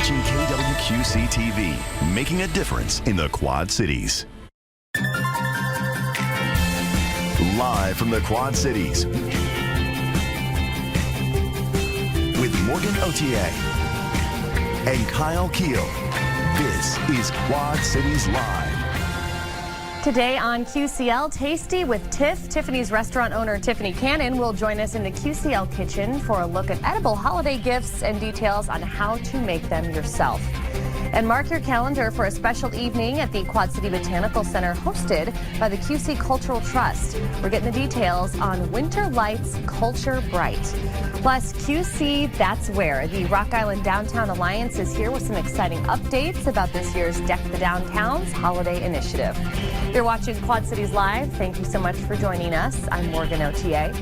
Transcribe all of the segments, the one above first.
watching KWQC TV, making a difference in the Quad Cities. Live from the Quad Cities, with Morgan Otier and Kyle Keel, this is Quad Cities Live. Today on QCL Tasty with Tiff. Tiffany's restaurant owner Tiffany Cannon will join us in the QCL kitchen for a look at edible holiday gifts and details on how to make them yourself. And mark your calendar for a special evening at the Quad City Botanical Center hosted by the QC Cultural Trust. We're getting the details on Winter Lights Culture Bright. Plus QC That's Where. The Rock Island Downtown Alliance is here with some exciting updates about this year's Deck the Downtowns holiday initiative. You're watching Quad Cities Live. Thank you so much for joining us. I'm Morgan Otier.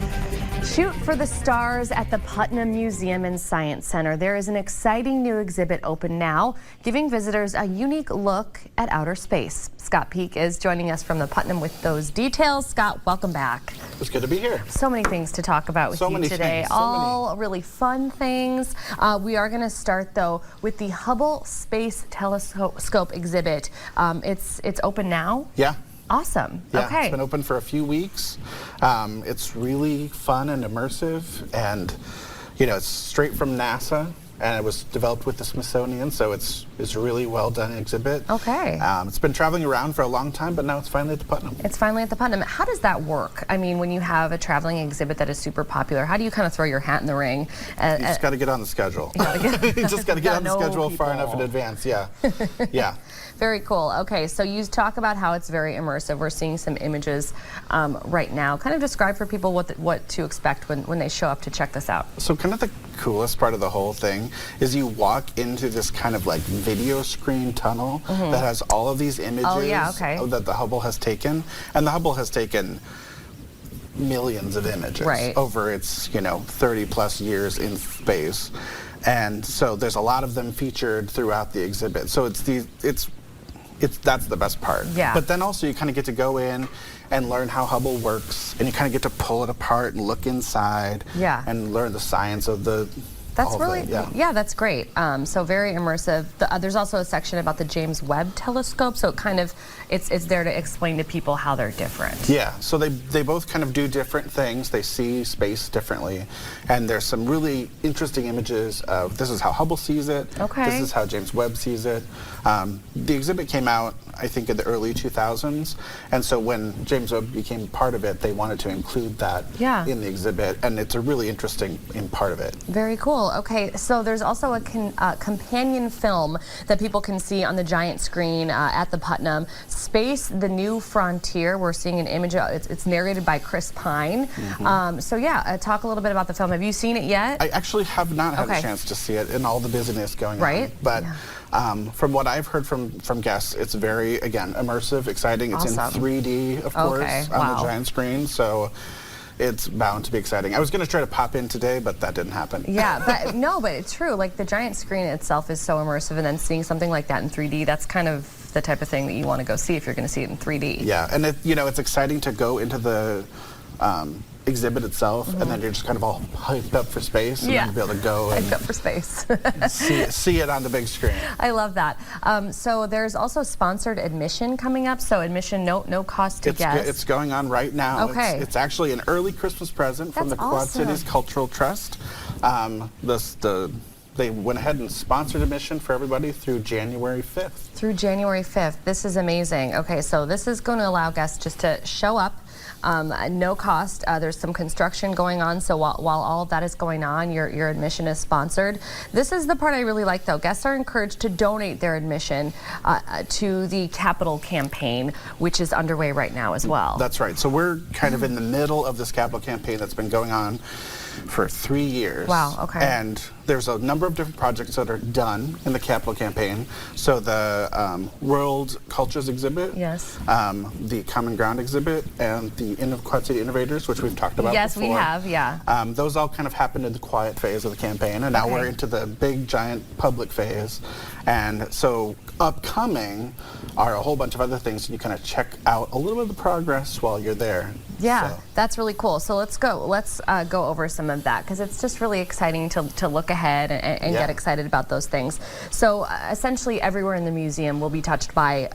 Shoot for the stars at the Putnam Museum and Science Center. There is an exciting new exhibit open now, giving visitors a unique look at outer space. Scott Peak is joining us from the Putnam with those details. Scott, welcome back. It's good to be here. So many things to talk about with you today. All really fun things. We are going to start though with the Hubble Space Telescope exhibit. It's open now? Yeah. Awesome. Yeah, okay. It's been open for a few weeks. It's really fun and immersive, and it's straight from NASA, and it was developed with the Smithsonian, so it's a really well done exhibit. Okay. It's been traveling around for a long time, but now it's finally at the Putnam. It's finally at the Putnam. How does that work? I mean, when you have a traveling exhibit that is super popular, how do you kind of throw your hat in the ring? You just got to get on the schedule. You just got to get on the schedule far enough in advance. Yeah. Yeah. Very cool. Okay, so you talk about how it's very immersive. We're seeing some images right now. Kind of describe for people what to expect when they show up to check this out. So kind of the coolest part of the whole thing is you walk into this kind of like video screen tunnel that has all of these images that the Hubble has taken. And the Hubble has taken millions of images over its 30 plus years in space. And so there's a lot of them featured throughout the exhibit. So that's the best part. Yeah. But then also you kind of get to go in and learn how Hubble works, and you kind of get to pull it apart and look inside and learn the science of the That's really, that's great. So very immersive. There's also a section about the James Webb Telescope, so it's there to explain to people how they're different. Yeah, so they both kind of do different things. They see space differently, and there's some really interesting images of this is how Hubble sees it. Okay. This is how James Webb sees it. The exhibit came out, I think, in the early 2000s, and so when James Webb became part of it, they wanted to include that in the exhibit, and it's a really interesting part of it. Very cool. Okay, so there's also a companion film that people can see on the giant screen at the Putnam. Space, the New Frontier. We're seeing an image. It's narrated by Chris Pine. So talk a little bit about the film. Have you seen it yet? I actually have not had a chance to see it in all the busyness going on. But from what I've heard from guests, it's very, again, immersive, exciting. It's in 3D, of course, on the giant screen. So it's bound to be exciting. I was going to try to pop in today, but that didn't happen. Yeah, but it's true. Like the giant screen itself is so immersive, and then seeing something like that in 3D, that's kind of the type of thing that you want to go see if you're going to see it in 3D. Yeah, and it's exciting to go into the exhibit itself, and then you're just kind of all hyped up for space, and then be able to go and hyped up for space. see it on the big screen. I love that. So there's also sponsored admission coming up. So admission, no cost to guests. It's going on right now. Okay. It's actually an early Christmas present from the Quad Cities Cultural Trust. They went ahead and sponsored admission for everybody through January 5th. Through January 5th. This is amazing. Okay, so this is going to allow guests just to show up. No cost. There's some construction going on, so while all of that is going on, your admission is sponsored. This is the part I really like, though. Guests are encouraged to donate their admission to the Capital campaign, which is underway right now as well. That's right. So we're kind of in the middle of this Capital campaign that's been going on for 3 years. Wow, okay. And there's a number of different projects that are done in the Capital campaign. So the World Cultures exhibit, the Common Ground exhibit, and the Quad City Innovators, which we've talked about before. Yes, we have, yeah. Those all kind of happened in the quiet phase of the campaign, and now we're into the big, giant public phase. And so upcoming are a whole bunch of other things, and you kind of check out a little bit of the progress while you're there. Yeah, so. that's really cool. So let's go over some of that, because it's just really exciting to look ahead and get excited about those things. So essentially everywhere in the museum will be touched by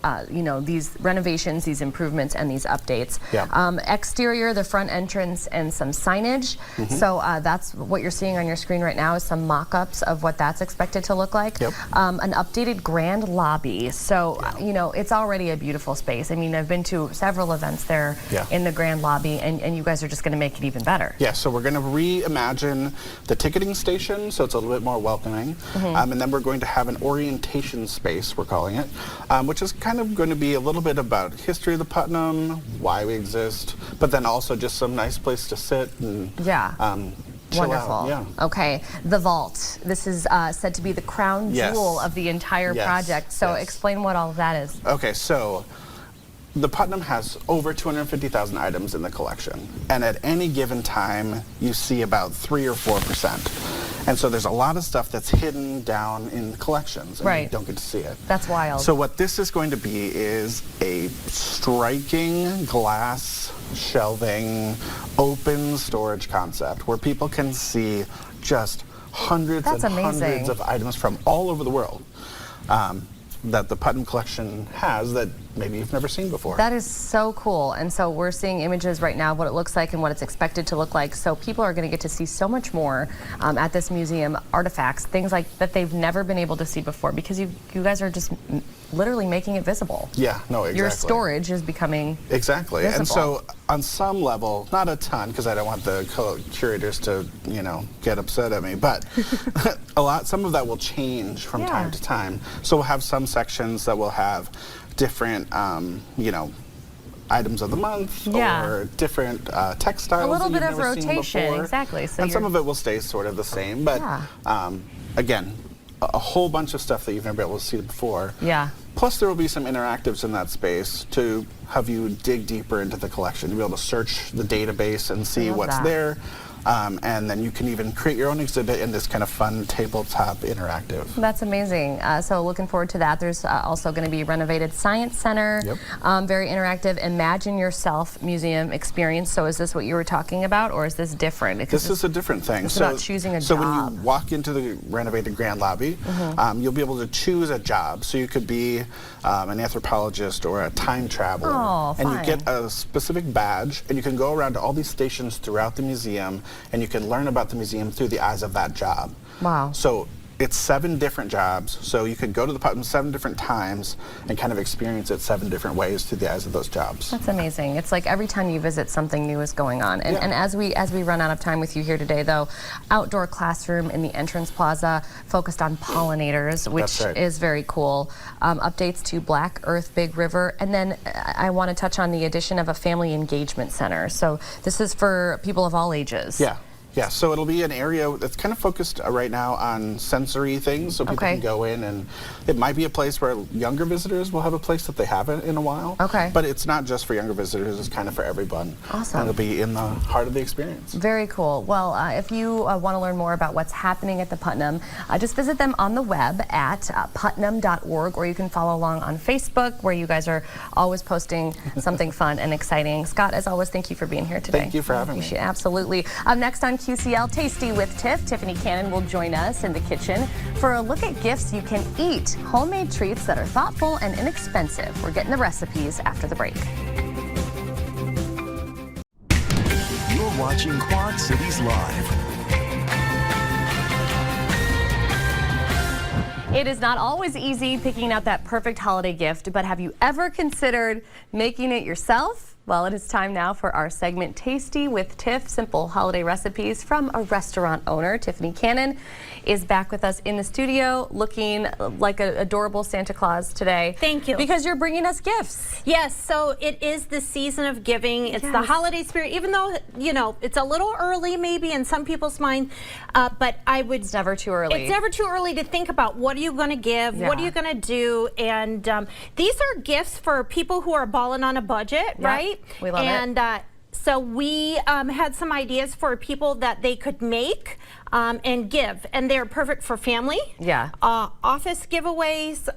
these renovations, these improvements, and these updates. Yeah. Exterior, the front entrance, and some signage. So that's what you're seeing on your screen right now, is some mock-ups of what that's expected to look like. Yep. An updated grand lobby. So it's already a beautiful space. I mean, I've been to several events there in the grand lobby, and you guys are just going to make it even better. Yeah, so we're going to reimagine the ticketing station so it's a little bit more welcoming. And then we're going to have an orientation space, we're calling it, which is kind of going to be a little bit about history of the Putnam, why we exist, but then also just some nice place to sit and chill Wonderful. out. Yeah. Okay, the vault. This is said to be the crown jewel of the entire project. So explain what all of that is. Okay, so the Putnam has over 250,000 items in the collection, and at any given time you see about 3 or 4%. And so there's a lot of stuff that's hidden down in collections, and you don't get to see it. That's wild. So what this is going to be is a striking glass shelving, open storage concept where people can see just hundreds hundreds of items from all over the world. That the Putnam collection has that maybe you've never seen before. That is so cool. And so we're seeing images right now of what it looks like and what it's expected to look like. So people are going to get to see so much more at this museum, artifacts, things like that they've never been able to see before, because you guys are just literally making it visible. Yeah, no, exactly. Your storage is becoming visible. And so on some level, not a ton, because I don't want the curators to, get upset at me, but some of that will change from time to time. So we'll have some sections that will have different, items of the month or different textiles. A little bit of rotation, exactly. So and some of it will stay sort of the same, but again, a whole bunch of stuff that you've never been able to see before. Yeah. Plus, there will be some interactives in that space to have you dig deeper into the collection. You'll be able to search the database and see what's there. And then you can even create your own exhibit in this kind of fun tabletop interactive. That's amazing. So looking forward to that. There's also going to be renovated Science Center, very interactive Imagine Yourself museum experience. So is this what you were talking about, or is this different? Because this is a different thing. It's about choosing a job. So when you walk into the renovated Grand Lobby, you'll be able to choose a job. So you could be an anthropologist or a time traveler. And you get a specific badge, and you can go around to all these stations throughout the museum, and you can learn about the museum through the eyes of that job. Wow. So it's 7 different jobs, so you could go to the Putnam 7 different times and kind of experience it 7 different ways through the eyes of those jobs. That's amazing. It's like every time you visit, something new is going on. And as we run out of time with you here today, though, outdoor classroom in the entrance plaza focused on pollinators, which is very cool. Updates to Black Earth Big River, and then I want to touch on the addition of a family engagement center. So this is for people of all ages. Yeah, so it'll be an area that's kind of focused right now on sensory things, so people can go in, and it might be a place where younger visitors will have a place that they haven't in a while. But it's not just for younger visitors, it's kind of for everyone. Awesome. And it'll be in the heart of the experience. Very cool. Well, if you want to learn more about what's happening at the Putnam, just visit them on the web at putnam.org, or you can follow along on Facebook, where you guys are always posting something fun and exciting. Scott, as always, thank you for being here today. Thank you for having me. Absolutely. Next on QCL Tasty with Tiff, Tiffany Cannon will join us in the kitchen for a look at gifts you can eat. Homemade treats that are thoughtful and inexpensive. We're getting the recipes after the break. You're watching Quad Cities Live. It is not always easy picking out that perfect holiday gift, but have you ever considered making it yourself? Well, it is time now for our segment Tasty with Tiff, simple holiday recipes from a restaurant owner. Tiffany Cannon is back with us in the studio, looking like an adorable Santa Claus today. Thank you. Because you're bringing us gifts. Yes, so it is the season of giving. It's the holiday spirit, even though, it's a little early maybe in some people's mind, but I would... It's never too early. It's never too early to think about what are you going to give, what are you going to do, and these are gifts for people who are balling on a budget, right? We love it. And So we had some ideas for people that they could make and give, and they're perfect for family. Yeah. Office giveaways,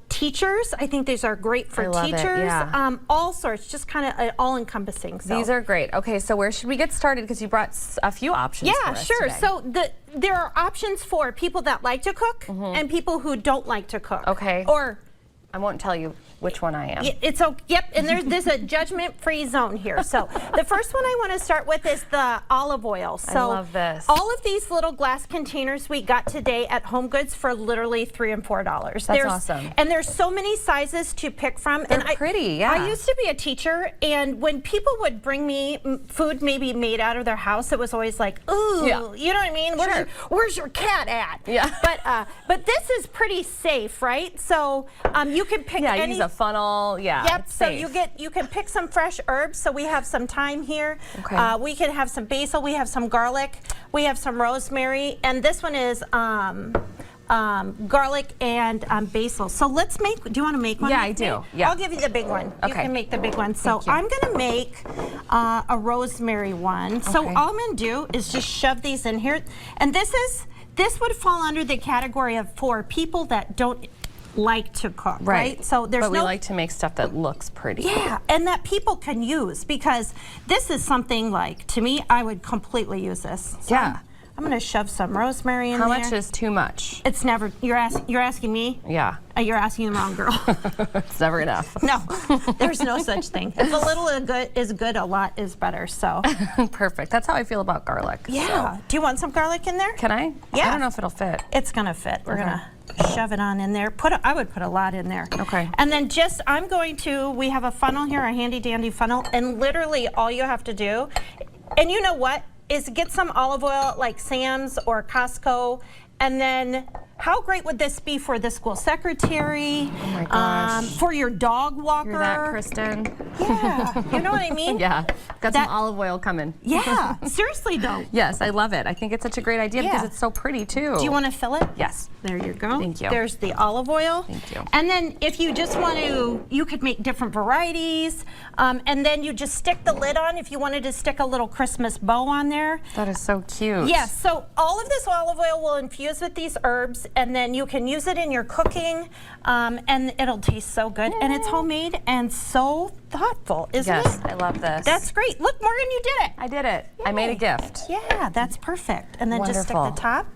teachers. I think these are great for teachers. Yeah. All sorts, just kind of all-encompassing. So. These are great. Okay, so where should we get started? Because you brought a few options. Yeah, for us sure. today. So there are options for people that like to cook and people who don't like to cook. Okay. Or I won't tell you which one I am. it's okay. Yep, and there's a judgment-free zone here. So the first one I want to start with is the olive oil. So I love this. All of these little glass containers we got today at Home Goods for literally $3 and $4. That's awesome. And there's so many sizes to pick from. They're and pretty, yeah. I used to be a teacher, and when people would bring me food maybe made out of their house, it was always like, ooh, you know what I mean? Where's your cat at? Yeah. But this is pretty safe, right? So you can pick any. Use a funnel. Yeah. Yep. It's So safe. you can pick some fresh herbs. So we have some thyme here. Okay. We can have some basil. We have some garlic. We have some rosemary, and this one is garlic and basil. So let's make. Do you want to make one? Yeah, I do. Yeah. I'll give you the big one. You Okay. can make the big one. So Thank you. I'm going to make a rosemary one. So Okay. all I'm going to do is just shove these in here, and this would fall under the category of for people that don't like to cook, right? So there's but we like to make stuff that looks pretty. Yeah, and that people can use, because this is something like, to me, I would completely use this. So Yeah. I'm going to shove some rosemary in How there. much is too much? It's never. You're asking me. Yeah. You're asking the wrong girl. It's never enough. No, there's no such thing. If a little is good, a lot is better. So. Perfect. That's how I feel about garlic. Yeah. So. Do you want some garlic in there? Can I? Yeah. I don't know if it'll fit. It's gonna fit. We're gonna shove it on in there. I would put a lot in there. Okay. And then we have a funnel here, a handy dandy funnel, and literally all you have to do, and you know what, is get some olive oil at like Sam's or Costco, and then how great would this be for the school secretary? Oh my gosh. For your dog walker. Hear that, Kristen? Yeah. You know what I mean? Yeah. Got some olive oil coming. Yeah. Seriously though. Yes, I love it. I think it's such a great idea because it's so pretty too. Do you want to fill it? Yes. There you go. Thank you. There's the olive oil. Thank you. And then if you just want to, you could make different varieties. And then you just stick the lid on if you wanted to stick a little Christmas bow on there. That is so cute. Yes, so all of this olive oil will infuse with these herbs, and then you can use it in your cooking, and it'll taste so good. And it's homemade and so thoughtful, isn't it? Yes, I love this. That's great. Look, Morgan, you did it. I did it. I made a gift. Yeah, that's perfect. And then just stick Wonderful. the top.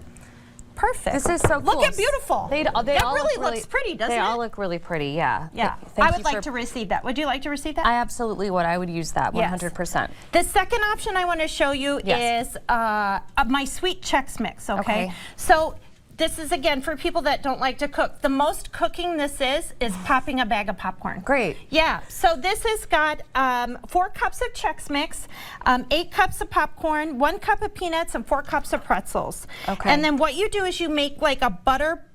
Perfect. This is so cool. Look at beautiful. That all really looks pretty, doesn't it? They all look really pretty, yeah. Yeah. Thank I would you like for- to receive that. Would you like to receive that? I absolutely would. I would use that 100%. The second option I want to show you Yes. is my sweet Chex Mix, okay? Okay. So this is, again, for people that don't like to cook. The most cooking this is popping a bag of popcorn. Great. Yeah, so this has got 4 cups of Chex Mix, 8 cups of popcorn, 1 cup of peanuts, and 4 cups of pretzels. Okay. And then what you do is you make like a butter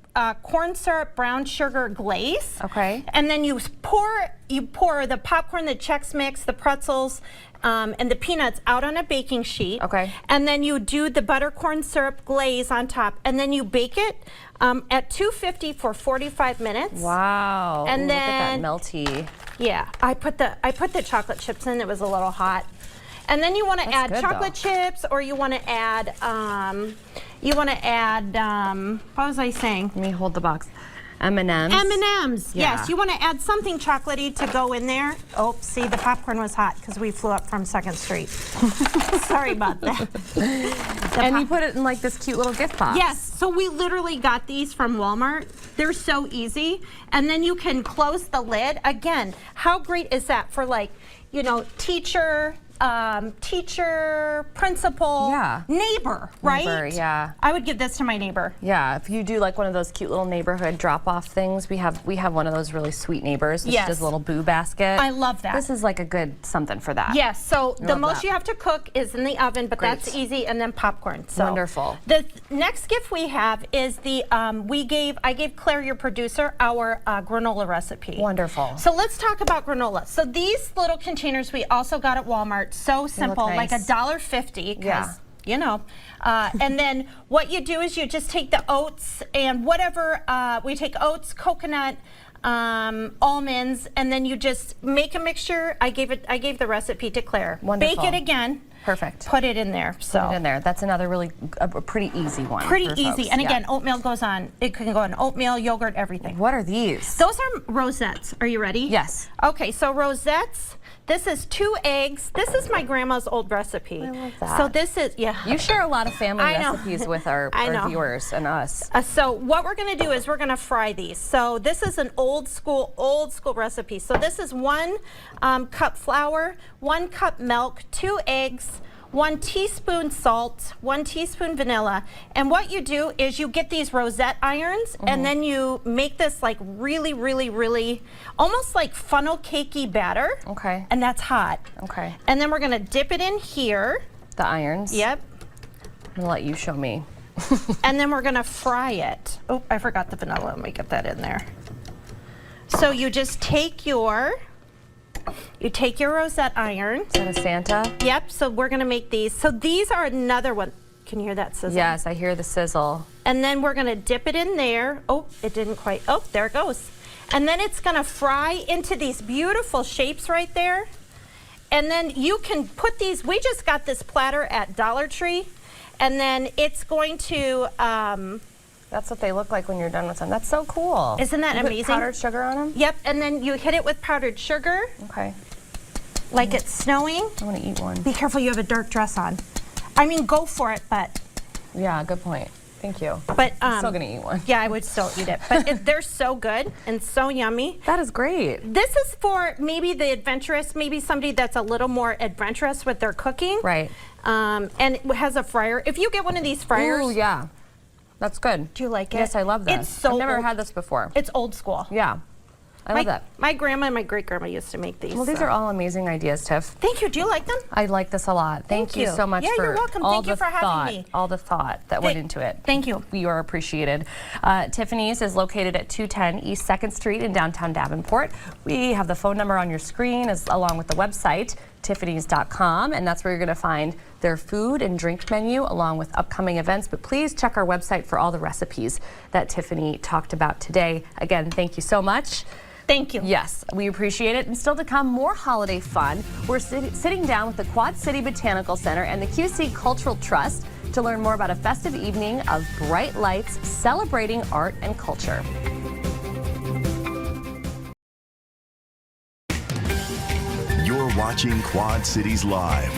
corn syrup brown sugar glaze. Okay. And then you pour the popcorn, the Chex Mix, the pretzels, and the peanuts out on a baking sheet. Okay. And then you do the butter corn syrup glaze on top, and then you bake it at 250 for 45 minutes. Wow. And Ooh, then look at that melty. Yeah, I put the chocolate chips in. It was a little hot. And then you want to That's add good, chocolate though. chips, or you want to add what was I saying? Let me hold the box. M&M's. M&Ms. Yeah. Yes, you want to add something chocolatey to go in there. Oh, see, the popcorn was hot because we flew up from 2nd Street. Sorry about that. And you put it in like this cute little gift box. Yes, so we literally got these from Walmart. They're so easy. And then you can close the lid. Again, how great is that for, like, you know, teacher, principal, Yeah. neighbor, right? Neighbor, yeah. I would give this to my neighbor. Yeah, if you do like one of those cute little neighborhood drop-off things, we have one of those really sweet neighbors. Which Yes. does a little boo basket. I love that. This is like a good something for that. Yes, so the love most that. you have to cook is in the oven, but Great. that's easy, and then popcorn. So Wonderful. The next gift we have is the I gave Claire, your producer, our granola recipe. Wonderful. So let's talk about granola. So these little containers we also got at Walmart. So simple, like nice. $1.50. Yeah. You know, and then what you do is you just take the oats and whatever, we take oats, coconut, almonds, and then you just make a mixture. I gave the recipe to Claire. Wonderful. Bake it again. Perfect. Put it in there. So put it in there. That's another really a pretty easy one. Pretty for easy. folks. And again, oatmeal goes on. It can go on oatmeal, yogurt, everything. What are these? Those are rosettes. Are you ready? Yes. Okay, so rosettes. This is 2 eggs. This is my grandma's old recipe. I love that. So this is, yeah. You share a lot of family I know. recipes with our viewers and us. So what we're going to do is we're going to fry these. So this is an old school recipe. So this is 1 cup flour, 1 cup milk, 2 eggs, 1 teaspoon salt, 1 teaspoon vanilla. And what you do is you get these rosette irons, and then you make this like really, really, really, almost like funnel cakey batter. Okay. And that's hot. Okay. And then we're gonna dip it in here. The irons? Yep. I'm gonna let you show me. And then we're gonna fry it. Oh, I forgot the vanilla. Let me get that in there. So you just take your rosette iron. Is that a Santa? Yep, so we're gonna make these. So these are another one. Can you hear that sizzle? Yes, I hear the sizzle. And then we're gonna dip it in there. Oh, it didn't quite, oh, there it goes. And then it's gonna fry into these beautiful shapes right there. And then you can put these, we just got this platter at Dollar Tree, and then it's going to, that's what they look like when you're done with them. That's so cool. Isn't that you put amazing? Powdered sugar on them? Yep, and then you hit it with powdered sugar. Okay. Like it's snowing. I want to eat one. Be careful, you have a dark dress on. I mean, go for it, but. Yeah, good point. Thank you. But I'm still gonna eat one. Yeah, I would still eat it. But they're so good and so yummy. That is great. This is for maybe the adventurous, maybe somebody that's a little more adventurous with their cooking. Right. And it has a fryer. If you get one of these fryers. Ooh, yeah. That's good. Do you like it? Yes, I love this. It's so I've never old. had this before. It's old school. Yeah. I love that. My grandma and my great grandma used to make these. Well, these so. are all amazing ideas, Tiff. Thank you. Do you like them? I like this a lot. Thank you so much Yeah, for you're welcome. all Thank you the for having thought, me. all the thought that went into it. Thank you. You are appreciated. Tiffany's is located at 210 East 2nd Street in downtown Davenport. We have the phone number on your screen along with the website, tiffany's.com, and that's where you're going to find their food and drink menu along with upcoming events. But please check our website for all the recipes that Tiffany talked about today. Again, thank you so much. Thank you. Yes, we appreciate it. And still to come, more holiday fun. We're sitting down with the Quad City Botanical Center and the QC Cultural Trust to learn more about a festive evening of bright lights celebrating art and culture. You're watching Quad Cities Live.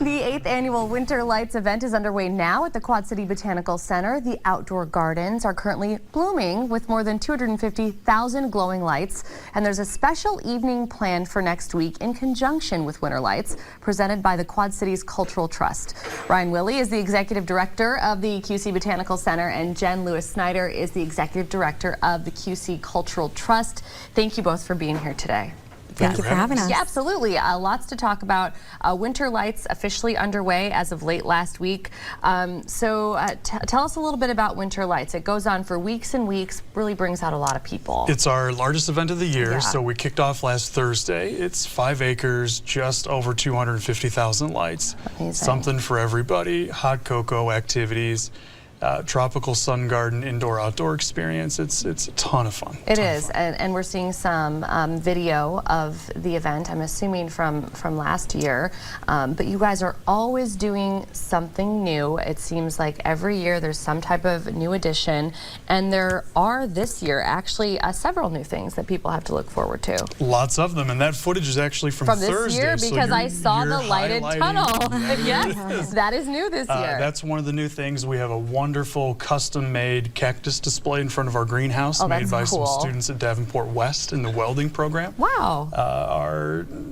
The 8th annual Winter Lights event is underway now at the Quad City Botanical Center. The outdoor gardens are currently blooming with more than 250,000 glowing lights. And there's a special evening planned for next week in conjunction with Winter Lights, presented by the Quad Cities Cultural Trust. Ryan Willey is the executive director of the QC Botanical Center, and Jen Lewis-Snyder is the executive director of the QC Cultural Trust. Thank you both for being here today. Thank you for having us. Yeah, absolutely. Lots to talk about. Winter Lights officially underway as of late last week. Tell us a little bit about Winter Lights. It goes on for weeks and weeks, really brings out a lot of people. It's our largest event of the year, so we kicked off last Thursday. It's 5 acres, just over 250,000 lights. Amazing. Something for everybody. Hot cocoa activities. Tropical sun garden, indoor-outdoor experience. It's a ton of fun. It is, and we're seeing some video of the event, I'm assuming from last year. But you guys are always doing something new. It seems like every year there's some type of new addition, and there are this year actually several new things that people have to look forward to. Lots of them, and that footage is actually from this Thursday. year, because so I saw the lighted tunnel. Yes, that is new this year. That's one of the new things. We have a wonderful custom-made cactus display in front of our greenhouse, made by some students at Davenport West in the welding program. Wow.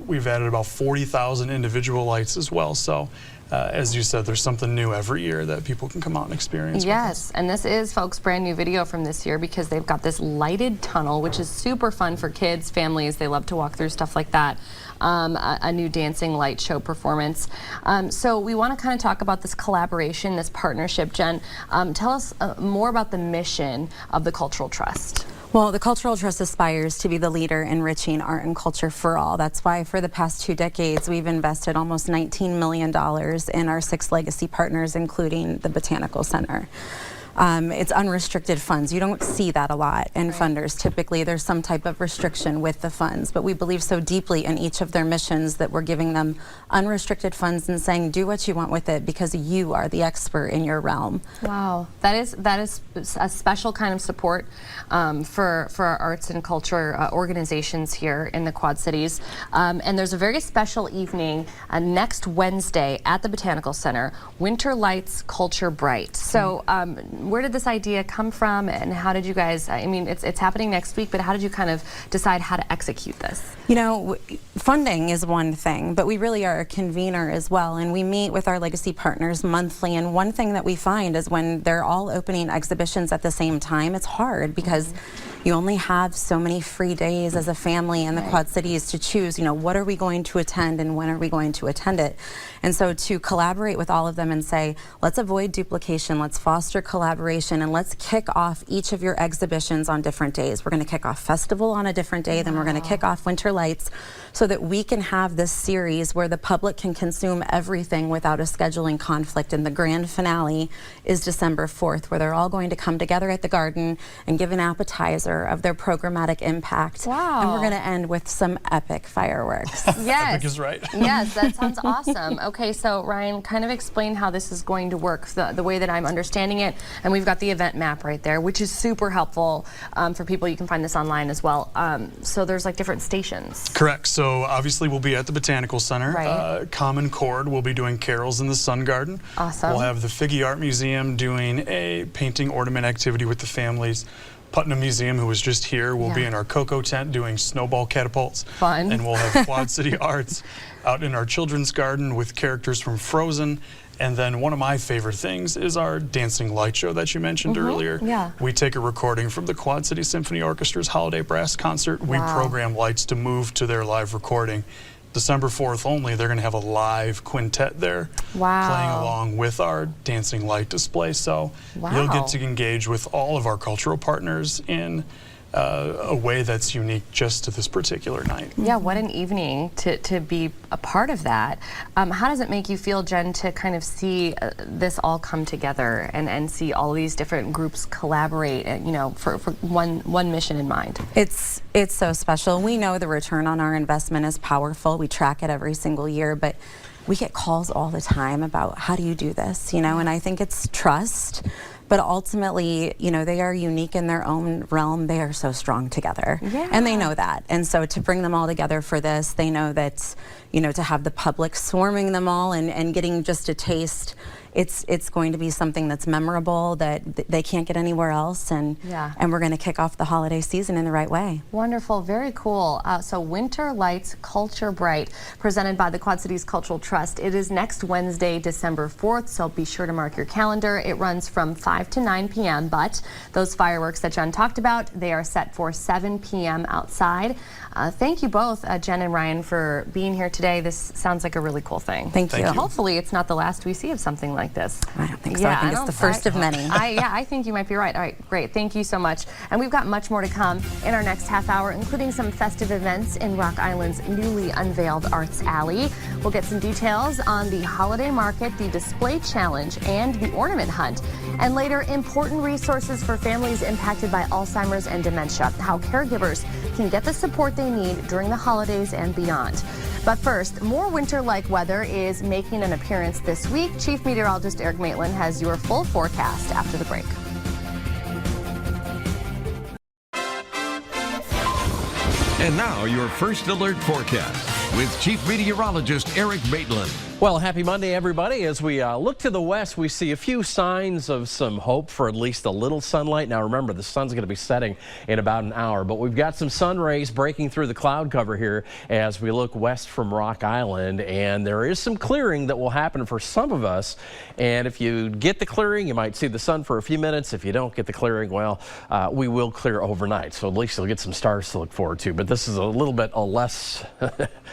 We've added about 40,000 individual lights as well. So, as you said, there's something new every year that people can come out and experience. Yes, and this is, folks, brand new video from this year because they've got this lighted tunnel, which is super fun for kids, families. They love to walk through stuff like that. A new dancing light show performance. So we want to kind of talk about this collaboration, this partnership. Jen, tell us more about the mission of the Cultural Trust. Well, the Cultural Trust aspires to be the leader enriching art and culture for all. That's why for the past 2 decades, we've invested almost $19 million in our 6 legacy partners, including the Botanical Center. It's unrestricted funds. You don't see that a lot in funders. Typically, there's some type of restriction with the funds, but we believe so deeply in each of their missions that we're giving them unrestricted funds and saying, do what you want with it because you are the expert in your realm. Wow, that is a special kind of support for our arts and culture organizations here in the Quad Cities. And there's a very special evening next Wednesday at the Botanical Center, Winter Lights Culture Bright. So where did this idea come from and how did you guys, I mean, it's happening next week, but how did you kind of decide how to execute this? You know, funding is one thing, but we really are a convener as well, and we meet with our legacy partners monthly, and one thing that we find is when they're all opening exhibitions at the same time, it's hard because you only have so many free days as a family in the Quad Cities to choose, you know, what are we going to attend and when are we going to attend it? And so to collaborate with all of them and say, let's avoid duplication, let's foster collaboration, and let's kick off each of your exhibitions on different days. We're going to kick off Festival on a different day, then we're going to kick off Winter Lights, so that we can have this series where the public can consume everything without a scheduling conflict. And the grand finale is December 4th, where they're all going to come together at the Garden and give an appetizer of their programmatic impact. Wow. And we're going to end with some epic fireworks. Yes. Epic is right. Yes, that sounds awesome. Okay, so Ryan, kind of explain how this is going to work, the way that I'm understanding it. And we've got the event map right there, which is super helpful for people. You can find this online as well. So there's like different stations. Correct. So obviously we'll be at the Botanical Center. Right. Common Chord will be doing Carols in the Sun Garden. Awesome. We'll have the Figge Art Museum doing a painting ornament activity with the families. Putnam Museum, who was just here, will be in our Cocoa tent doing snowball catapults. Fun. And we'll have Quad City Arts out in our children's garden with characters from Frozen. And then one of my favorite things is our dancing light show that you mentioned earlier. Yeah. We take a recording from the Quad City Symphony Orchestra's Holiday Brass Concert. We program lights to move to their live recording. December 4th only, they're going to have a live quintet there playing along with our dancing light display. So you'll get to engage with all of our cultural partners in a way that's unique just to this particular night. Yeah, what an evening to be a part of that. How does it make you feel, Jen, to kind of see this all come together and see all these different groups collaborate, you know, for one mission in mind? It's so special. We know the return on our investment is powerful. We track it every single year, but we get calls all the time about how do you do this, you know, and I think it's trust. But ultimately, you know, they are unique in their own realm. They are so strong together. Yeah. And they know that. And so to bring them all together for this, they know that, you know, to have the public swarming them all and getting just a taste, it's going to be something that's memorable that they can't get anywhere else. And we're going to kick off the holiday season in the right way. Wonderful. Very cool. So Winter Lights Culture Bright, presented by the Quad Cities Cultural Trust. It is next Wednesday, December 4th, so be sure to mark your calendar. It runs from 5 to 9 p.m., but those fireworks that Jen talked about, they are set for 7 p.m. outside. Thank you both, Jen and Ryan, for being here today. This sounds like a really cool thing. Thank you. Hopefully it's not the last we see of something like this. I don't think so. I think it's the first of many. I think you might be right. All right, great. Thank you so much. And we've got much more to come in our next half hour, including some festive events in Rock Island's newly unveiled Arts Alley. We'll get some details on the holiday market, the display challenge, and the ornament hunt. And later, important resources for families impacted by Alzheimer's and dementia, how caregivers can get the support they need during the holidays and beyond. But first, more winter-like weather is making an appearance this week. Chief Meteorologist Eric Maitland has your full forecast after the break. And now your first alert forecast with Chief Meteorologist Eric Maitland. Well, happy Monday, everybody. As we look to the west, we see a few signs of some hope for at least a little sunlight. Now, remember, the sun's going to be setting in about an hour, but we've got some sun rays breaking through the cloud cover here as we look west from Rock Island, and there is some clearing that will happen for some of us. And if you get the clearing, you might see the sun for a few minutes. If you don't get the clearing, well, we will clear overnight, so at least you'll get some stars to look forward to. But this is a little bit a less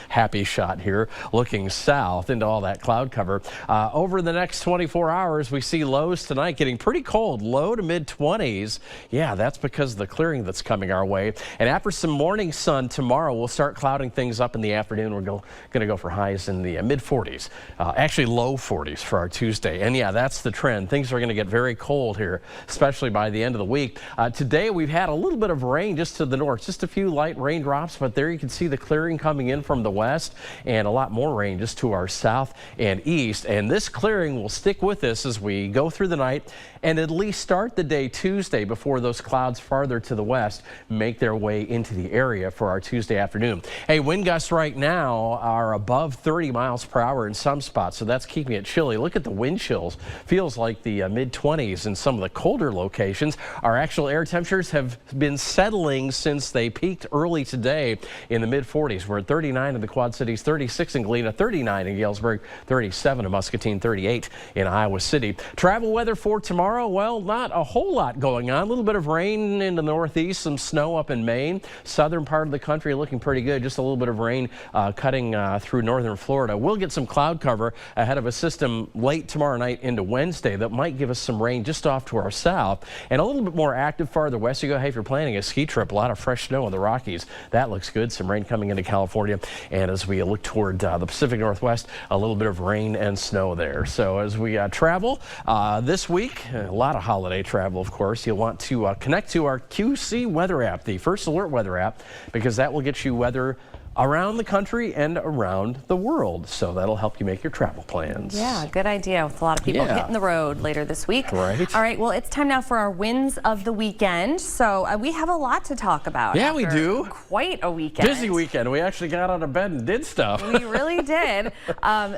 happy shot here, looking south into all all that cloud cover. Over the next 24 hours, we see lows tonight getting pretty cold, low to mid-20s. Yeah, that's because of the clearing that's coming our way. And after some morning sun tomorrow, we'll start clouding things up in the afternoon. We're going to go for highs in the mid-40s, actually low 40s for our Tuesday. And yeah, that's the trend. Things are going to get very cold here, especially by the end of the week. Today, we've had a little bit of rain just to the north, just a few light raindrops, but there you can see the clearing coming in from the west and a lot more rain just to our south and east. And this clearing will stick with us as we go through the night and at least start the day Tuesday before those clouds farther to the west make their way into the area for our Tuesday afternoon. Hey, wind gusts right now are above 30 miles per hour in some spots, so that's keeping it chilly. Look at the wind chills. Feels like the mid-20s in some of the colder locations. Our actual air temperatures have been settling since they peaked early today in the mid-40s. We're at 39 in the Quad Cities, 36 in Galena, 39 in Galesburg, 37 in Muscatine, 38 in Iowa City. Travel weather for tomorrow, well, not a whole lot going on. A little bit of rain in the northeast, some snow up in Maine. Southern part of the country looking pretty good. Just a little bit of rain cutting through northern Florida. We'll get some cloud cover ahead of a system late tomorrow night into Wednesday that might give us some rain just off to our south and a little bit more active farther west you go. Hey, if you're planning a ski trip, a lot of fresh snow in the Rockies. That looks good. Some rain coming into California. And as we look toward the Pacific Northwest, a little bit of rain and snow there. So as we travel this week, a lot of holiday travel, of course, you'll want to connect to our QC weather app, the First Alert weather app, because that will get you weather around the country and around the world. So that'll help you make your travel plans. Yeah, good idea with a lot of people hitting the road later this week. Right. All right, well, it's time now for our wins of the weekend. So we have a lot to talk about. Yeah, we do. Quite a weekend. Busy weekend. We actually got out of bed and did stuff. We really did.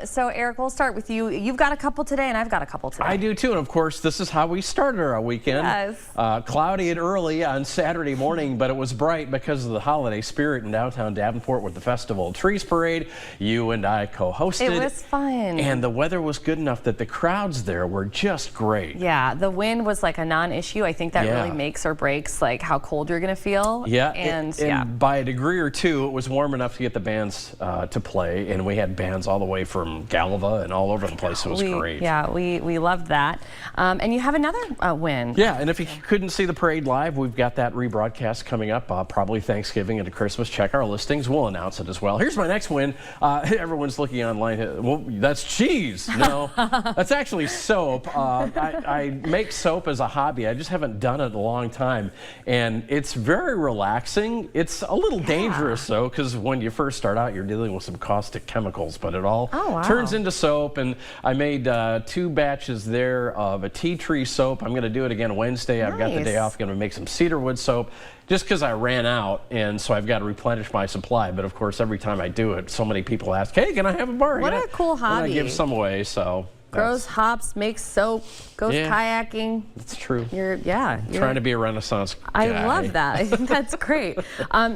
So Eric, we'll start with you. You've got a couple today and I've got a couple today. I do too. And of course, this is how we started our weekend. Yes. Cloudy and early on Saturday morning, but it was bright because of the holiday spirit in downtown Davenport with the Festival of Trees Parade. You and I co-hosted. It was fun. And the weather was good enough that the crowds there were just great. Yeah, the wind was like a non-issue. I think that really makes or breaks like how cold you're going to feel. Yeah, and by a degree or two, it was warm enough to get the bands to play, and we had bands all the way from Galva and all over the place. It was great. Yeah, we loved that. And you have another win. Yeah, and if you couldn't see the parade live, we've got that rebroadcast coming up, probably Thanksgiving into Christmas. Check our listings. We'll announce it as well. Here's my next win. Everyone's looking online. Well, that's cheese. No, that's actually soap. I make soap as a hobby. I just haven't done it in a long time. And it's very relaxing. It's a little dangerous, though, because when you first start out, you're dealing with some caustic chemicals. But it all turns into soap. And I made 2 batches there of a tea tree soap. I'm going to do it again Wednesday. I've got the day off. Going to make some cedarwood soap. Just because I ran out, and so I've got to replenish my supply. But of course, every time I do it, so many people ask, "Hey, can I have a bar?" What a cool hobby! And I give some away. So grows hops, makes soap, goes kayaking. That's true. You're trying to be a Renaissance guy. I love that. I think that's great.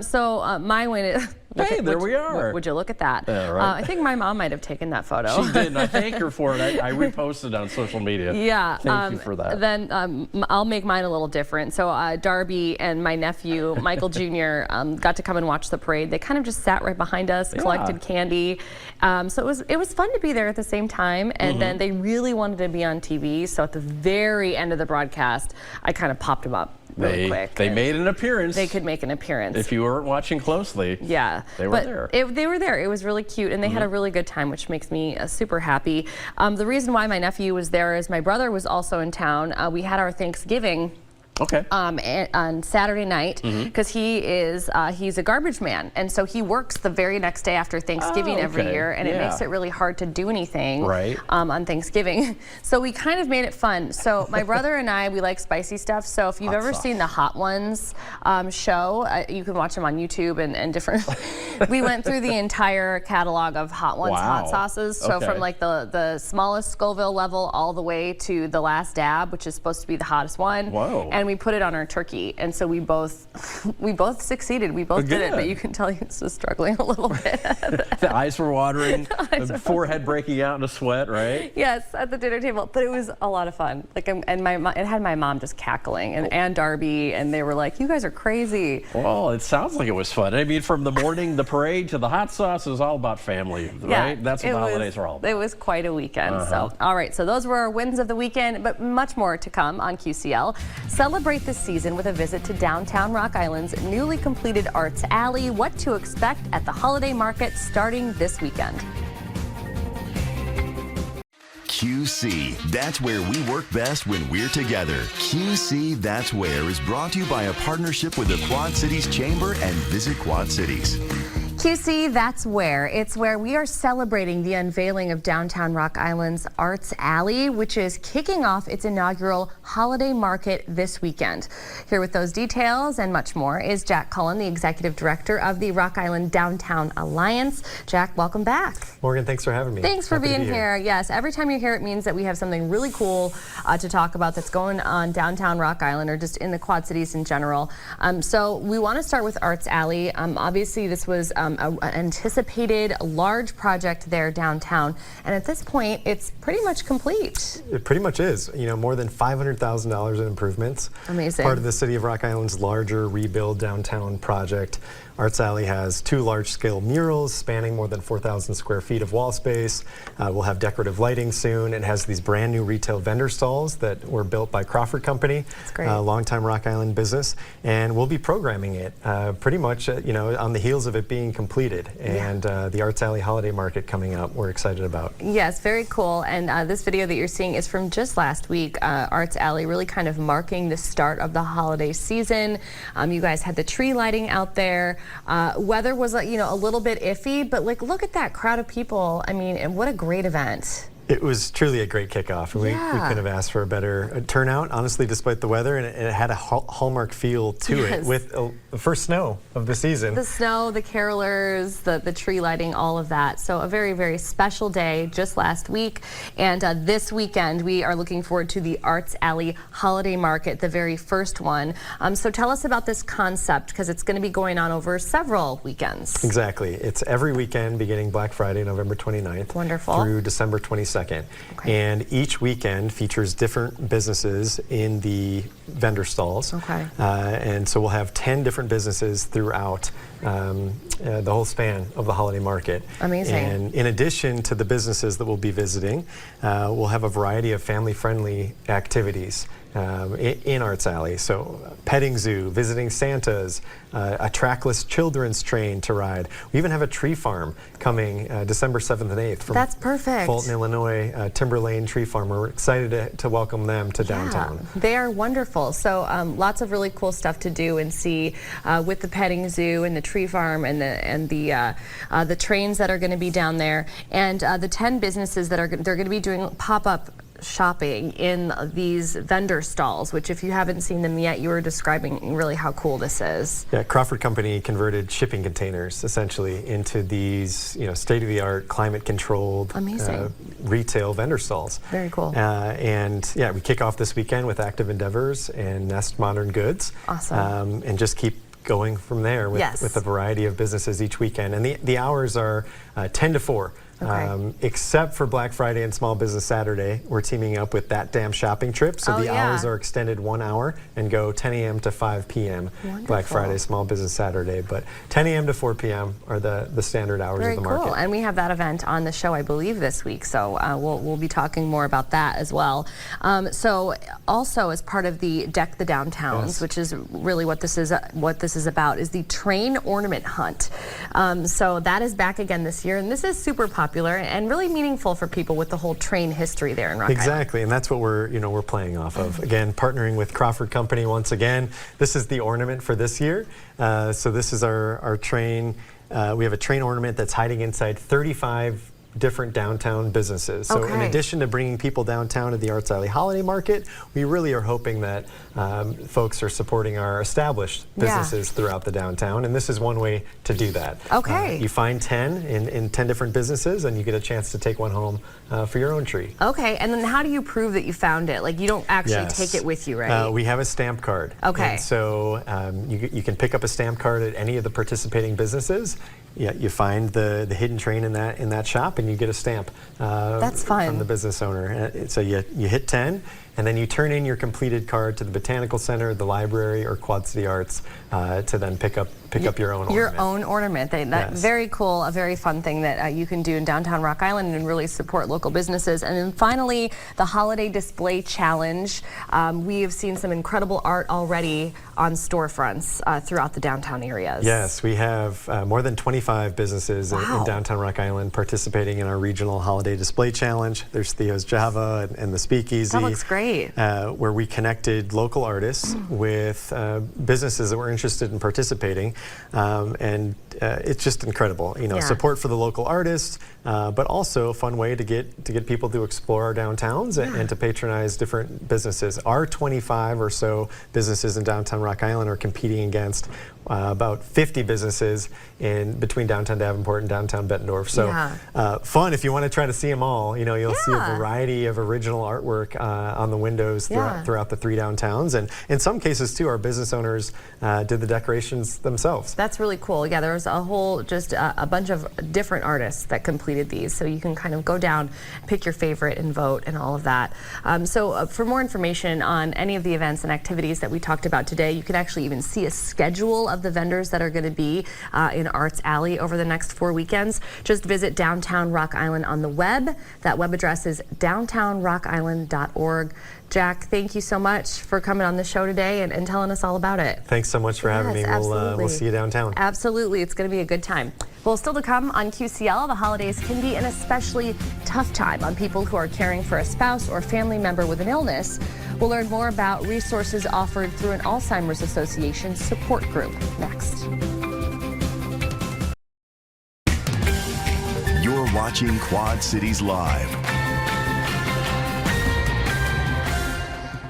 So my win is. Hey, there we are. Would you look at that? Yeah, right. I think my mom might have taken that photo. She did, and I thank her for it. I reposted on social media. Yeah. Thank you for that. Then I'll make mine a little different. So Darby and my nephew, Michael Jr., got to come and watch the parade. They kind of just sat right behind us, collected candy. So it was fun to be there at the same time. And then they really wanted to be on TV. So at the very end of the broadcast, I kind of popped them up really quick. They made an appearance. They could make an appearance. If you weren't watching closely. Yeah. They were there. They were there. It was really cute, and they had a really good time, which makes me super happy. The reason why my nephew was there is my brother was also in town. We had our Thanksgiving on Saturday night because he's a garbage man, and so he works the very next day after Thanksgiving every year, and it makes it really hard to do anything on Thanksgiving. So we kind of made it fun. So my brother and I, we like spicy stuff. So if you've ever seen the Hot Ones show, you can watch them on YouTube and different. We went through the entire catalog of Hot Ones hot sauces. So from like the smallest Scoville level all the way to the last dab, which is supposed to be the hottest one. Whoa. And and we put it on our turkey, and so we both succeeded. We both did it, but you can tell he was struggling a little bit. The eyes were watering, the forehead breaking out in a sweat, right? Yes, at the dinner table, but it was a lot of fun. Like, and it had my mom just cackling, and Darby, and they were like, "You guys are crazy." Well, it sounds like it was fun. I mean, from the morning, the parade to the hot sauce, it was all about family, right? That's what the holidays are all about. It was quite a weekend. So, all right, so those were our wins of the weekend, but much more to come on QCL. Celebrate this season with a visit to downtown Rock Island's newly completed Arts Alley. What to expect at the holiday market starting this weekend. QC, that's where we work best when we're together. QC, that's where is brought to you by a partnership with the Quad Cities Chamber and Visit Quad Cities. QC, that's where. It's where we are celebrating the unveiling of downtown Rock Island's Arts Alley, which is kicking off its inaugural holiday market this weekend. Here with those details and much more is Jack Cullen, the executive director of the Rock Island Downtown Alliance. Jack, welcome back. Morgan, thanks for having me. Thanks for being here. Yes, every time you're here, it means that we have something really cool to talk about that's going on downtown Rock Island or just in the Quad Cities in general. So we want to start with Arts Alley. Obviously, this was an anticipated large project there downtown, and at this point it's pretty much complete. It pretty much is. You know, more than $500,000 in improvements. Amazing. Part of the City of Rock Island's larger rebuild downtown project. Arts Alley has 2 large-scale murals spanning more than 4,000 square feet of wall space. We'll have decorative lighting soon. It has these brand new retail vendor stalls that were built by Crawford Company, a longtime Rock Island business, and we'll be programming it pretty much, you know, on the heels of it being completed. And the Arts Alley Holiday Market coming up, we're excited about. Yes, very cool. And this video that you're seeing is from just last week. Arts Alley really kind of marking the start of the holiday season. You guys had the tree lighting out there. Weather was, you know, a little bit iffy, but like, look at that crowd of people. I mean, and what a great event. It was truly a great kickoff. We couldn't have asked for a better turnout, honestly, despite the weather, and it had a Hallmark feel to it with the first snow of the season. The snow, the carolers, the tree lighting, all of that. So a very, very special day just last week. And this weekend, we are looking forward to the Arts Alley Holiday Market, the very first one. So tell us about this concept, because it's going to be going on over several weekends. Exactly. It's every weekend beginning Black Friday, November 29th. Wonderful. Through December 22nd. And each weekend features different businesses in the vendor stalls. And so we'll have 10 different businesses throughout the whole span of the holiday market. Amazing. And in addition to the businesses that we'll be visiting, we'll have a variety of family-friendly activities in Arts Alley. So petting zoo, visiting Santas, a trackless children's train to ride. We even have a tree farm coming December 7th and 8th from That's perfect. Fulton, Illinois, Timber Lane Tree Farm. We're excited to welcome them to downtown. They are wonderful. So lots of really cool stuff to do and see with the petting zoo and the tree farm and the trains that are going to be down there, and the 10 businesses that they're going to be doing pop-up shopping in these vendor stalls, which if you haven't seen them yet, you were describing really how cool this is. Yeah, Crawford Company converted shipping containers essentially into these, you know, state-of-the-art, climate-controlled retail vendor stalls. Very cool. And yeah, we kick off this weekend with Active Endeavors and Nest Modern Goods. Awesome. And just keep going from there with a variety of businesses each weekend. And the hours are 10 to 4. Except for Black Friday and Small Business Saturday, we're teaming up with That Damn Shopping Trip. So the hours are extended 1 hour and go 10 a.m. to 5 p.m. Black Friday, Small Business Saturday. But 10 a.m. to 4 p.m. are the standard hours of the market. Very cool. And we have that event on the show, I believe, this week. So we'll be talking more about that as well. So also as part of the Deck the Downtowns, which is really what this is about, is the train ornament hunt. So that is back again this year, and this is super popular and really meaningful for people with the whole train history there in Rock Island. Exactly, and that's what we're playing off of. Again, partnering with Crawford Company once again. This is the ornament for this year. So this is our train. We have a train ornament that's hiding inside 35 different downtown businesses. So in addition to bringing people downtown to the Arts Alley Holiday Market, we really are hoping that folks are supporting our established businesses throughout the downtown, and this is one way to do that. You find 10 in 10 different businesses, and you get a chance to take one home for your own tree. Okay, and then how do you prove that you found it? Like, you don't actually take it with you, right? We have a stamp card. And so you can pick up a stamp card at any of the participating businesses. You find the hidden train in that shop, and you get a stamp That's fun. from the business owner. So you hit 10, and then you turn in your completed card to the Botanical Center, the library, or Quad City Arts to then pick up your own ornament. Your own ornament. That's very cool, a very fun thing that you can do in downtown Rock Island and really support local businesses. And then finally, the Holiday Display Challenge. We have seen some incredible art already on storefronts throughout the downtown areas. Yes, we have more than 25 businesses in downtown Rock Island participating in our regional Holiday Display Challenge. There's Theo's Java and the Speakeasy. That looks great. Where we connected local artists with businesses that were interested in participating. And it's just incredible, support for the local artists, but also a fun way to get people to explore our downtowns and to patronize different businesses. Our 25 or so businesses in downtown Rock Island are competing against about 50 businesses in between downtown Davenport and downtown Bettendorf. So fun if you want to try to see them all. You'll see a variety of original artwork on the windows throughout the 3 downtowns, and in some cases too, our business owners did the decorations themselves. That's really cool. Yeah, there was a whole a bunch of different artists that completed these, so you can kind of go down, pick your favorite, and vote, and all of that. So for more information on any of the events and activities that we talked about today, you can actually even see a schedule of the vendors that are going to be in Arts Alley over the next 4 weekends. Just visit Downtown Rock Island on the web. That web address is downtownrockisland.org. Jack, thank you so much for coming on the show today and telling us all about it. Thanks so much for having me. We'll see you downtown. Absolutely. It's going to be a good time. Well, still to come on QCL, the holidays can be an especially tough time on people who are caring for a spouse or family member with an illness. We'll learn more about resources offered through an Alzheimer's Association support group next. You're watching Quad Cities Live.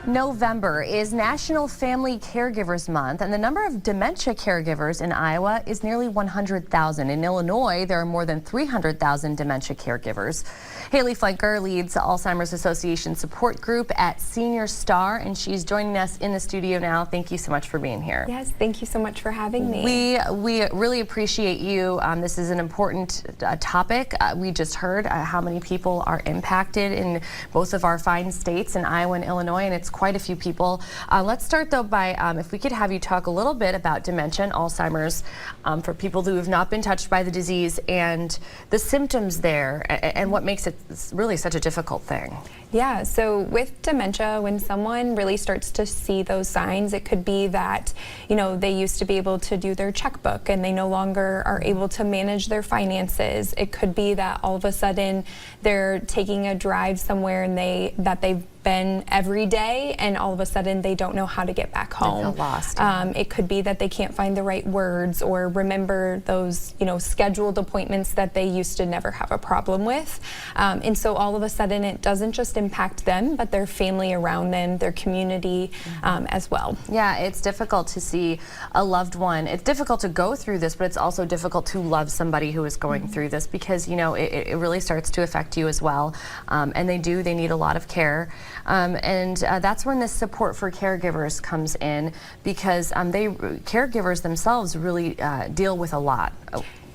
November is National Family Caregivers Month, and the number of dementia caregivers in Iowa is nearly 100,000. In Illinois, there are more than 300,000 dementia caregivers. Haley Flanker leads Alzheimer's Association support group at Senior Star, and she's joining us in the studio now. Thank you so much for being here. Yes, thank you so much for having me. We really appreciate you. This is an important topic. We just heard how many people are impacted in both of our fine states in Iowa and Illinois, and it's quite a few people. Let's start though by if we could have you talk a little bit about dementia and Alzheimer's for people who have not been touched by the disease and the symptoms there and what makes it really such a difficult thing. Yeah, so with dementia, when someone really starts to see those signs, it could be that, they used to be able to do their checkbook and they no longer are able to manage their finances. It could be that all of a sudden they're taking a drive somewhere and they've been every day and all of a sudden they don't know how to get back home. They feel lost. It could be that they can't find the right words or remember those, scheduled appointments that they used to never have a problem with. And so all of a sudden it doesn't just impact them, but their family around them, their community as well. Yeah, it's difficult to see a loved one. It's difficult to go through this, but it's also difficult to love somebody who is going through this because, it really starts to affect you as well. And they need a lot of care. And that's when this support for caregivers comes in because caregivers themselves really deal with a lot.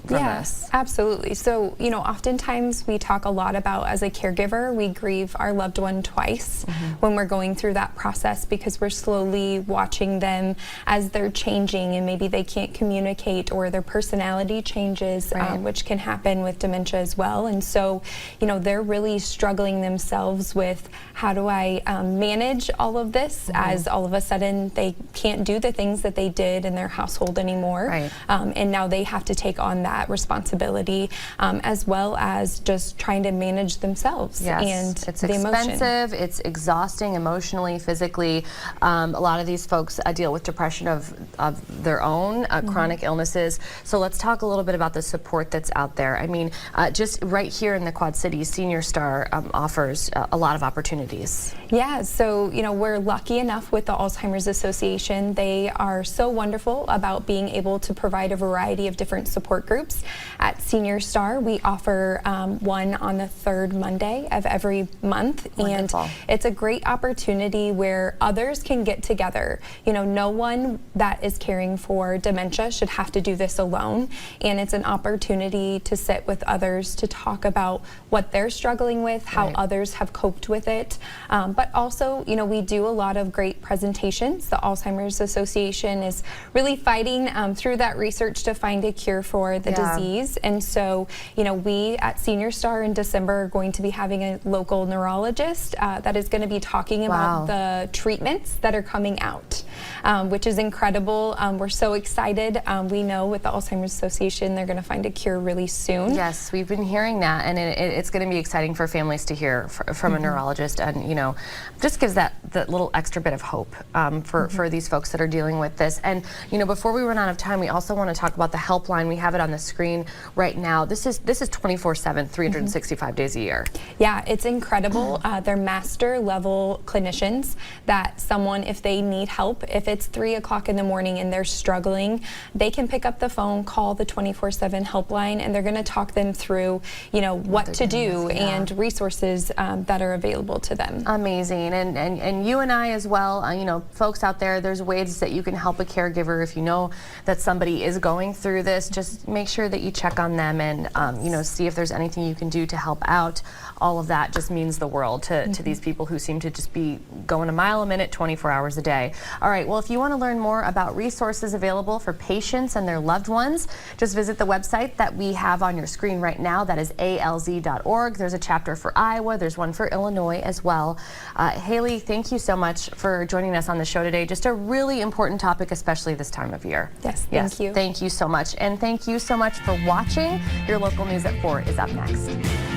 Yes, absolutely. So, oftentimes we talk a lot about as a caregiver, we grieve our loved one twice when we're going through that process because we're slowly watching them as they're changing and maybe they can't communicate or their personality changes, which can happen with dementia as well. And so, they're really struggling themselves with how do I manage all of this as all of a sudden they can't do the things that they did in their household anymore. And now they have to take on that that responsibility, as well as just trying to manage themselves. Yes, and it's the expensive, emotion. it's exhausting emotionally, physically. A lot of these folks deal with depression of their own, chronic illnesses. So let's talk a little bit about the support that's out there. I mean, just right here in the Quad Cities, Senior Star offers a lot of opportunities. Yeah, so we're lucky enough with the Alzheimer's Association. They are so wonderful about being able to provide a variety of different support groups. At Senior Star, we offer one on the third Monday of every month. Wonderful. And it's a great opportunity where others can get together. No one that is caring for dementia should have to do this alone, and it's an opportunity to sit with others to talk about what they're struggling with, how others have coped with it, but also we do a lot of great presentations. The Alzheimer's Association is really fighting through that research to find a cure for the disease, and so we at Senior Star in December are going to be having a local neurologist that is going to be talking about the treatments that are coming out, which is incredible. We're so excited. We know with the Alzheimer's Association they're going to find a cure really soon. Yes, we've been hearing that, and it's going to be exciting for families to hear from a neurologist, and just gives that little extra bit of hope for these folks that are dealing with this. And before we run out of time, we also want to talk about the helpline. We have it on the screen right now. This is 24/7, 365 days a year. Yeah, it's incredible. They're master level clinicians that someone, if they need help, if it's 3 o'clock in the morning and they're struggling, they can pick up the phone, call the 24/7 helpline, and they're going to talk them through, what to do and resources that are available to them. Amazing. And you and I as well, folks out there, there's ways that you can help a caregiver. If you know that somebody is going through this, just make sure that you check on them and see if there's anything you can do to help out. All of that just means the world to these people who seem to just be going a mile a minute 24 hours a day. All right, well, if you want to learn more about resources available for patients and their loved ones, just visit the website that we have on your screen right now. That is alz.org. There's a chapter for Iowa. There's one for Illinois as well. Haley, thank you so much for joining us on the show today. Just a really important topic, especially this time of year. Yes, thank you. Thank you so much. And thank you so much for watching. Your local news at 4 is up next.